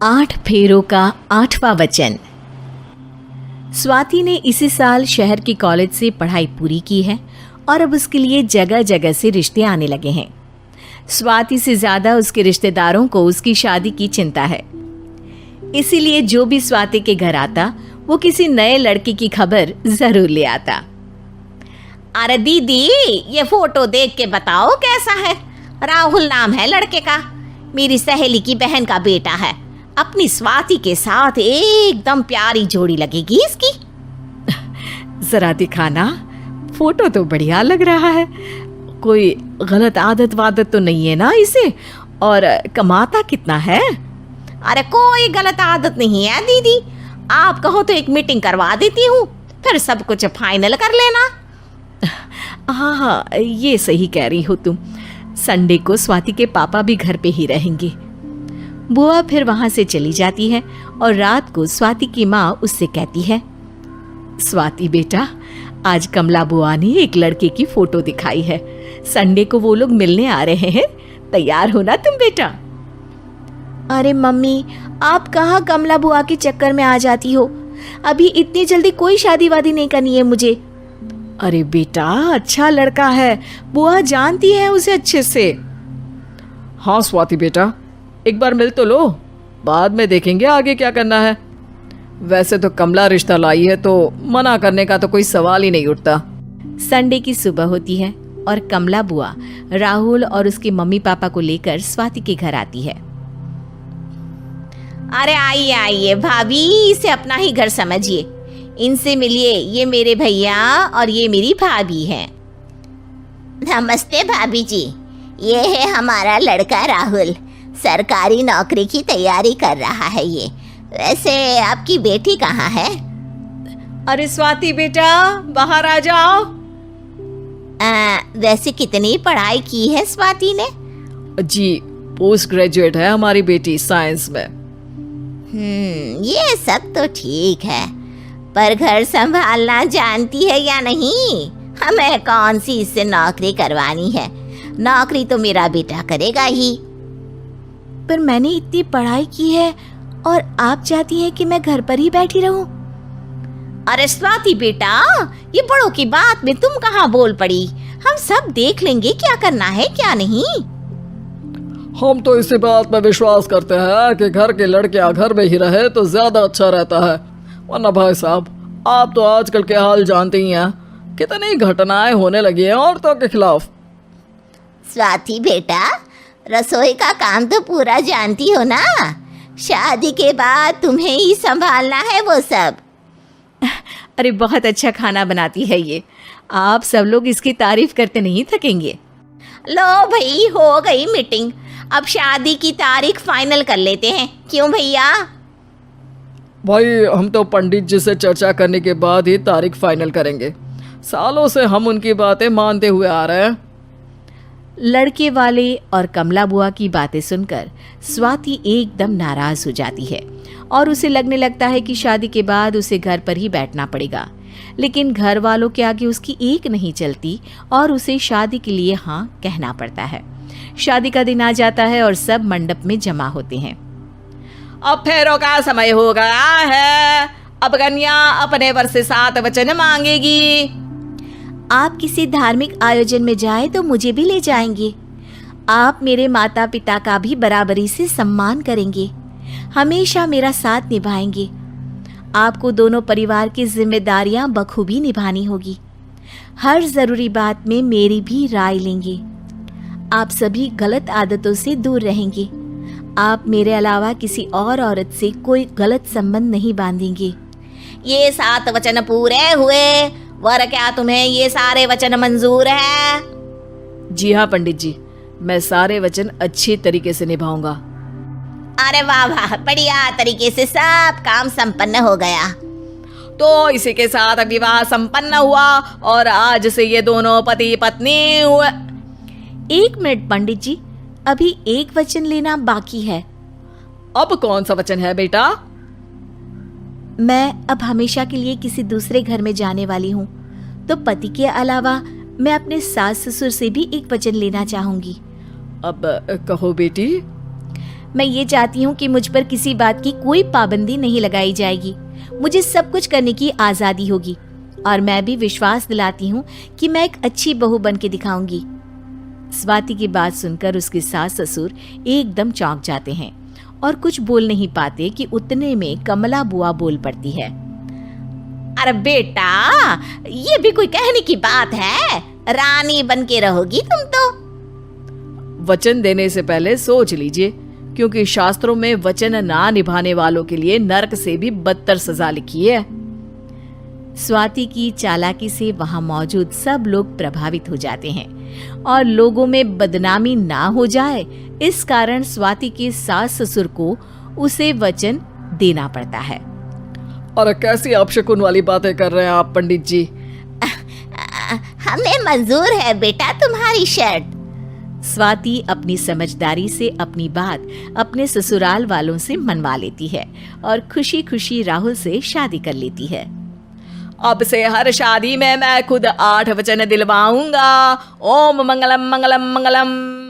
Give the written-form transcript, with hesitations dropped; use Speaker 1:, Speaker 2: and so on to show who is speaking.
Speaker 1: 8 फेरों का 8वां वचन। स्वाति ने इसी साल शहर की कॉलेज से पढ़ाई पूरी की है और अब उसके लिए जगह जगह से रिश्ते आने लगे हैं। स्वाति से ज्यादा उसके रिश्तेदारों को उसकी शादी की चिंता है, इसीलिए जो भी स्वाति के घर आता वो किसी नए लड़के की खबर जरूर ले आता।
Speaker 2: अरे दीदी, ये फोटो देख के बताओ कैसा है। राहुल नाम है लड़के का, मेरी सहेली की बहन का बेटा है। अपनी स्वाति के साथ एकदम प्यारी जोड़ी लगेगी इसकी।
Speaker 1: जरा दिखाना, फोटो तो बढ़िया लग रहा है। कोई गलत आदत वादत तो नहीं है ना इसे? और कमाता कितना है?
Speaker 2: अरे कोई गलत आदत नहीं है दीदी, आप कहो तो एक मीटिंग करवा देती हूँ, फिर सब कुछ फाइनल कर लेना।
Speaker 1: हाँ, ये सही कह रही हो तुम। संडे को स्वाति के पापा भी घर पे ही रहेंगे। बुआ फिर वहां से चली जाती है और रात को स्वाति की माँ उससे कहती है, स्वाति बेटा, आज कमला बुआ ने एक लड़के की फोटो दिखाई है। संडे को वो लोग मिलने आ रहे हैं, तैयार हो ना तुम बेटा?
Speaker 3: अरे मम्मी, आप कहाँ कमला बुआ के चक्कर में आ जाती हो? अभी इतनी जल्दी कोई शादी वादी नहीं करनी है मुझे।
Speaker 1: अरे बेटा, अच्छा लड़का है, बुआ जानती है उसे अच्छे से।
Speaker 4: हाँ स्वाति बेटा, एक बार मिल तो लो, बाद में देखेंगे आगे क्या करना है। वैसे तो कमला रिश्ता लाई है तो मना करने का तो कोई सवाल ही नहीं उठता।
Speaker 1: संडे की सुबह होती है और कमला बुआ राहुल और उसके मम्मी पापा को लेकर स्वाति के घर आती है।
Speaker 2: अरे आइए आइए भाभी, इसे अपना ही घर समझिए, इनसे मिलिए। ये मेरे भैया और ये मेरी भाभी हैं।
Speaker 5: नमस्ते भाभी जी, ये है हमारा लड़का राहुल, सरकारी नौकरी की तैयारी कर रहा है ये। वैसे आपकी बेटी कहाँ है?
Speaker 1: अरे स्वाति बेटा, बाहर आ जाओ।
Speaker 5: वैसे कितनी पढ़ाई की है स्वाति ने?
Speaker 4: जी, पोस्ट ग्रेजुएट है हमारी बेटी साइंस में।
Speaker 5: ये सब तो ठीक है, पर घर संभालना जानती है या नहीं? हमें कौन सी इससे नौकरी करवानी है, नौकरी तो मेरा बेटा करेगा ही।
Speaker 3: पर मैंने इतनी पढ़ाई की है और आप चाहती हैं कि मैं घर पर ही बैठी रहूं?
Speaker 2: अरे स्वाति बेटा, ये बड़ों की बात में तुम कहाँ बोल पड़ी? हम सब देख लेंगे क्या करना है क्या नहीं।
Speaker 4: हम तो इसी बात पर विश्वास करते हैं कि घर के लड़के घर में ही रहे तो ज्यादा अच्छा रहता है। वरना भाई साहब, आप तो आजकल के हाल जानते ही हैं, कितनी घटनाएं होने लगी हैं औरतों के खिलाफ।
Speaker 5: स्वाति बेटा, रसोई का काम तो पूरा जानती हो ना? शादी के बाद तुम्हें ही संभालना है वो सब।
Speaker 1: अरे बहुत अच्छा खाना बनाती है ये, आप सब लोग इसकी तारीफ करते नहीं थकेंगे।
Speaker 2: लो भाई, हो गई मीटिंग, अब शादी की तारीख फाइनल कर लेते हैं, क्यों भैया?
Speaker 4: भाई, हम तो पंडित जी से चर्चा करने के बाद ही तारीख फाइनल करेंगे। सालों से हम उनकी बातें मानते हुए आ रहे हैं।
Speaker 1: लड़के वाले और कमला बुआ की बातें सुनकर स्वाति एकदम नाराज हो जाती है और उसे लगने लगता है कि शादी के बाद उसे घर पर ही बैठना पड़ेगा। लेकिन घर वालों के आगे उसकी एक नहीं चलती और उसे शादी के लिए हाँ कहना पड़ता है। शादी का दिन आ जाता है और सब मंडप में जमा होते हैं।
Speaker 2: अब फेरों का समय हो गया है, अब कन्या अपने वर से 7 वचन मांगेगी।
Speaker 3: आप किसी धार्मिक आयोजन में जाए तो मुझे भी ले जाएंगे। आप मेरे माता पिता का भी बराबरी से सम्मान करेंगे, हमेशा मेरा साथ निभाएंगे। आपको दोनों परिवार की जिम्मेदारियां बखूबी निभानी होगी। हर जरूरी बात में मेरी भी राय लेंगे। आप सभी गलत आदतों से दूर रहेंगे। आप मेरे अलावा किसी और औरत से कोई गलत संबंध नहीं बांधेंगे।
Speaker 2: ये 7 वचन पूरे हुए, वर क्या तुम्हें ये सारे वचन मंजूर है?
Speaker 4: जी हाँ पंडित जी, मैं सारे वचन अच्छी तरीके से निभाऊंगा।
Speaker 5: अरे वाह वाह, बढ़िया तरीके से सब काम संपन्न हो गया।
Speaker 2: तो इसी के साथ विवाह संपन्न हुआ और आज से ये दोनों पति पत्नी हुए।
Speaker 3: 1 मिनट पंडित जी, अभी एक वचन लेना बाकी है।
Speaker 4: अब कौन सा वचन है बेटा?
Speaker 3: मैं अब हमेशा के लिए किसी दूसरे घर में जाने वाली हूँ, तो पति के अलावा मैं अपने सास ससुर से भी एक वचन लेना चाहूंगी।
Speaker 4: अब कहो बेटी।
Speaker 3: मैं ये चाहती हूँ कि मुझ पर किसी बात की कोई पाबंदी नहीं लगाई जाएगी। मुझे सब कुछ करने की आज़ादी होगी और मैं भी विश्वास दिलाती हूँ कि मैं एक अच्छी बहू बन के दिखाऊंगी। स्वाति की बात सुनकर उसके सास ससुर एकदम चौंक जाते हैं और कुछ बोल नहीं पाते कि उतने में कमला बुआ बोल पड़ती है।
Speaker 2: अरे बेटा, ये भी कोई कहने की बात है? रानी बन के रहोगी तुम तो।
Speaker 1: वचन देने से पहले सोच लीजिए, क्योंकि शास्त्रों में वचन ना निभाने वालों के लिए नरक से भी बदतर सजा लिखी है।
Speaker 3: स्वाति की चालाकी से वहां मौजूद सब लोग प्रभावित हो जाते हैं और लोगों में बदनामी ना हो जाए, इस कारण स्वाति के सास ससुर को उसे वचन देना पड़ता है।
Speaker 4: अरे कैसी अपशकुन वाली बातें कर रहे हैं आप पंडित जी?
Speaker 5: हमें मंजूर है बेटा तुम्हारी शर्त।
Speaker 3: स्वाति अपनी समझदारी से अपनी बात अपने ससुराल वालों से मनवा लेती है और खुशी खुशी राहुल से शादी कर लेती है।
Speaker 1: अब से हर शादी में मैं खुद 8 वचन दिलवाऊंगा। ओम मंगलम मंगलम मंगलम।